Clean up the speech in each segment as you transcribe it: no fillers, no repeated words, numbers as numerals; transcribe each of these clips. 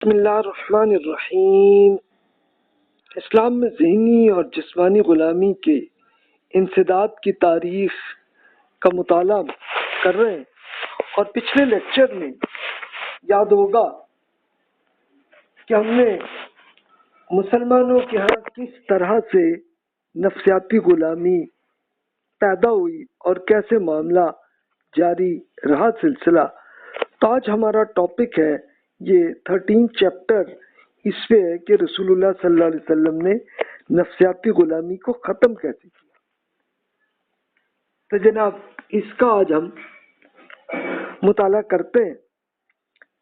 بسم اللہ الرحمن الرحیم۔ اسلام میں ذہنی اور جسمانی غلامی کے انسداد کی تاریخ کا مطالعہ کر رہے ہیں، اور پچھلے لیکچر میں یاد ہوگا کہ ہم نے مسلمانوں کے ہاں کس طرح سے نفسیاتی غلامی پیدا ہوئی اور کیسے معاملہ جاری رہا سلسلہ۔ تو آج ہمارا ٹاپک ہے یہ 13 چیپٹر اس پہ ہے کہ رسول اللہ صلی اللہ علیہ وسلم نے نفسیاتی غلامی کو ختم کیسے کیا۔ تو جناب اس کا آج ہم مطالعہ کرتے ہیں۔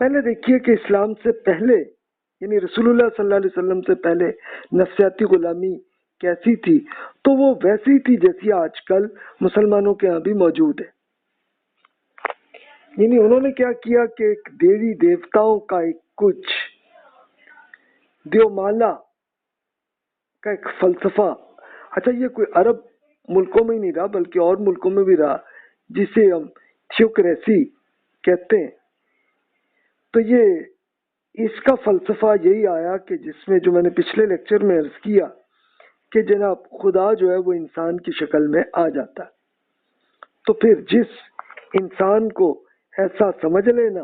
پہلے دیکھیے کہ اسلام سے پہلے یعنی رسول اللہ صلی اللہ علیہ وسلم سے پہلے نفسیاتی غلامی کیسی تھی، تو وہ ویسی تھی جیسی آج کل مسلمانوں کے ہاں بھی موجود ہے۔ یعنی انہوں نے کیا کیا کہ ایک دیوی دیوتاؤں کا ایک کچھ دیومالا کا ایک فلسفہ، اچھا یہ کوئی عرب ملکوں میں ہی نہیں رہا بلکہ اور ملکوں میں بھی رہا، جسے ہم تھیوکریسی کہتے ہیں۔ تو یہ اس کا فلسفہ یہی آیا کہ جس میں جو میں نے پچھلے لیکچر میں عرض کیا کہ جناب خدا جو ہے وہ انسان کی شکل میں آ جاتا ہے، تو پھر جس انسان کو ایسا سمجھ لینا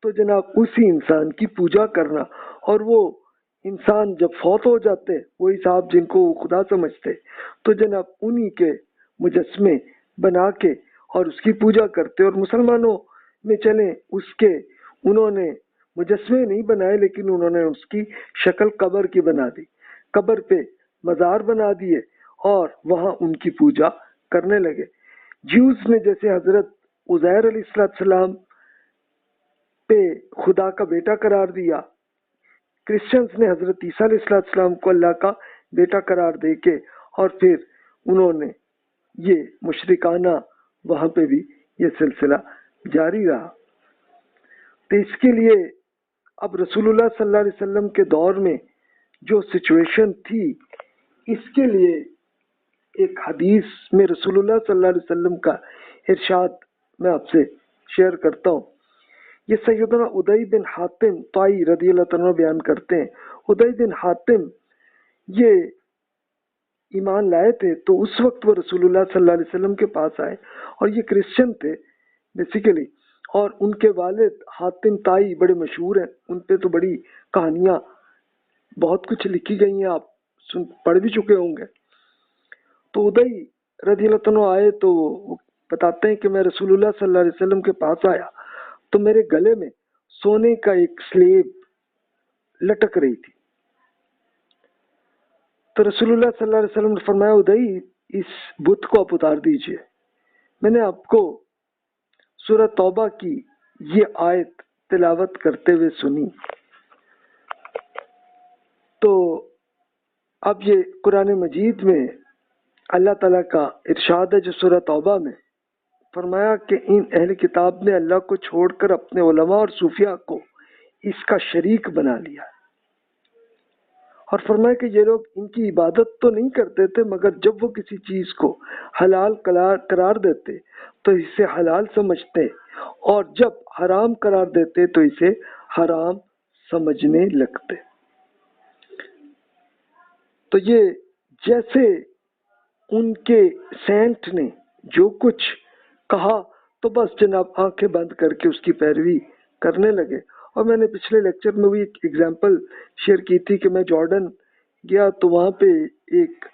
تو جناب اسی انسان کی پوجا کرنا، اور وہ انسان جب فوت ہو جاتے وہی صاحب جن کو وہ خدا سمجھتے تو جناب انہی کے مجسمے بنا کے اور اس کی پوجا کرتے۔ اور مسلمانوں میں چلیں اس کے انہوں نے مجسمے نہیں بنائے لیکن انہوں نے اس کی شکل قبر کی بنا دی، قبر پہ مزار بنا دیے اور وہاں ان کی پوجا کرنے لگے۔ جیوز نے جیسے حضرت عزیر علیہ السلام پہ خدا کا بیٹا قرار دیا، کرسچنز نے حضرت عیسیٰ علیہ السلام کو اللہ کا بیٹا قرار دے کے، اور پھر انہوں نے یہ مشرکانہ وہاں پہ بھی یہ سلسلہ جاری رہا۔ تو اس کے لیے اب رسول اللہ صلی اللہ علیہ وسلم کے دور میں جو سچویشن تھی، اس کے لیے ایک حدیث میں رسول اللہ صلی اللہ علیہ وسلم کا ارشاد میں آپ سے شیئر کرتا ہوں۔ یہ سیدنا ادی بن حاتم طائی رضی اللہ عنہ بیان کرتے ہیں۔ ادی بن حاتم یہ ایمان لائے تھے، تو اس وقت وہ رسول اللہ صلی اللہ علیہ وسلم کے پاس آئے، اور یہ کرسچن تھے بیسیکلی، اور ان کے والد حاتم طائی بڑے مشہور ہیں، ان پہ تو بڑی کہانیاں بہت کچھ لکھی گئی ہیں، آپ پڑھ بھی چکے ہوں گے۔ تو ادی رضی اللہ عنہ آئے تو وہ بتاتے ہیں کہ میں رسول اللہ صلی اللہ علیہ وسلم کے پاس آیا تو میرے گلے میں سونے کا ایک سلیب لٹک رہی تھی، تو رسول اللہ صلی اللہ علیہ وسلم نے فرمایا ادی اس بت کو آپ اتار دیجئے۔ میں نے آپ کو سورہ توبہ کی یہ آیت تلاوت کرتے ہوئے سنی۔ تو اب یہ قرآن مجید میں اللہ تعالیٰ کا ارشاد ہے جو سورہ توبہ میں فرمایا کہ ان اہل کتاب نے اللہ کو چھوڑ کر اپنے علماء اور صوفیاء کو اس کا شریک بنا لیا، اور فرمایا کہ یہ لوگ ان کی عبادت تو نہیں کرتے تھے مگر جب وہ کسی چیز کو حلال قرار دیتے تو اسے حلال سمجھتے، اور جب حرام قرار دیتے تو اسے حرام سمجھنے لگتے۔ تو یہ جیسے ان کے سینٹ نے جو کچھ کہا تو بس جناب آنکھیں بند کر کے اس کی پیروی کرنے لگے۔ اور میں نے پچھلے لیکچر میں بھی ایک ایگزامپل شیئر کی تھی کہ میں جارڈن گیا تو وہاں پہ ایک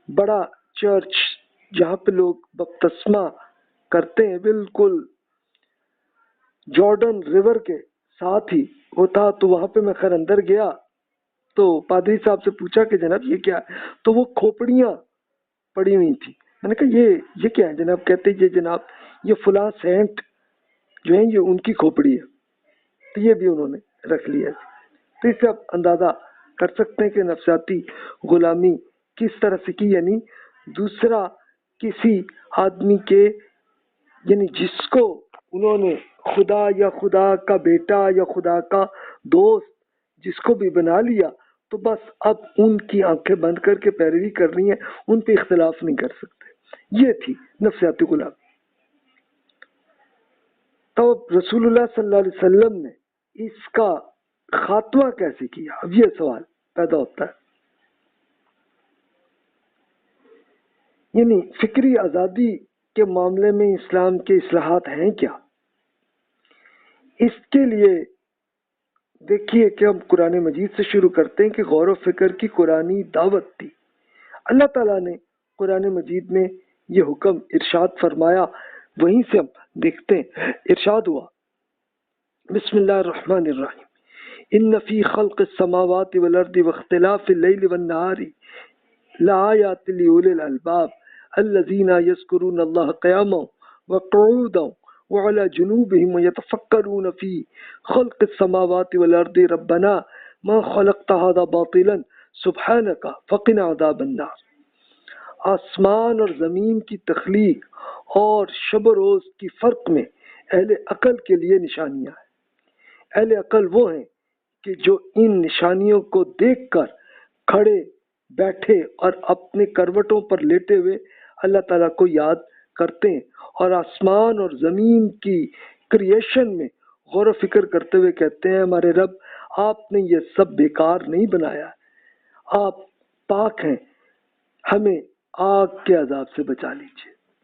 بڑا چرچ جہاں پہ لوگ بپتسمہ کرتے ہیں بالکل جارڈن ریور کے ساتھ ہی وہ تھا، تو وہاں پہ میں خیر اندر گیا تو پادری صاحب سے پوچھا کہ جناب یہ کیا ہے، تو وہ کھوپڑیاں پڑی ہوئی تھی۔ میں نے کہا یہ کیا ہے جناب؟ کہتے یہ جناب یہ فلاں سینٹ جو ہیں یہ ان کی کھوپڑی ہے، تو یہ بھی انہوں نے رکھ لیا۔ تو اس سے آپ اندازہ کر سکتے ہیں کہ نفسیاتی غلامی کس طرح سے کی، یعنی دوسرا کسی آدمی کے یعنی جس کو انہوں نے خدا یا خدا کا بیٹا یا خدا کا دوست جس کو بھی بنا لیا تو بس اب ان کی آنکھیں بند کر کے پیروی کرنی ہے، ان پہ اختلاف نہیں کر سکتے۔ یہ تھی نفسیاتی غلامی۔ تو رسول اللہ صلی اللہ علیہ وسلم نے اس کا خاتمہ کیسے کیا؟ اب یہ سوال پیدا ہوتا ہے. یعنی فکری آزادی کے معاملے میں اسلام کے اصلاحات ہیں کیا؟ اس کے لیے دیکھیے کہ ہم قرآن مجید سے شروع کرتے ہیں کہ غور و فکر کی قرآنی دعوت تھی. اللہ تعالیٰ نے قرآن مجید میں یہ حکم ارشاد فرمایا، وہیں سے ہم دیکھتے ہیں. ارشاد ہوا بسم اللہ الرحمن الرحیم ان فی خلق السماوات والارض واختلاف اللیل والنہار لآیات لأولی الالباب الذین یذکرون اللہ قیاما وقعودا وعلى جنوبهم ويتفکرون فی خلق السماوات والارض ربنا ما خلقت هذا باطلا سبحانک فقنا عذاب النار. آسمان اور زمین کی تخلیق اور شب و روز کی فرق میں اہل عقل کے لیے نشانیاں ہیں. اہل عقل وہ ہیں کہ جو ان نشانیوں کو دیکھ کر کھڑے بیٹھے اور اپنے کروٹوں پر لیٹے ہوئے اللہ تعالیٰ کو یاد کرتے ہیں اور آسمان اور زمین کی کریشن میں غور و فکر کرتے ہوئے کہتے ہیں ہمارے رب آپ نے یہ سب بیکار نہیں بنایا، آپ پاک ہیں، ہمیں آگ کے عذاب سے بچا لیجیے.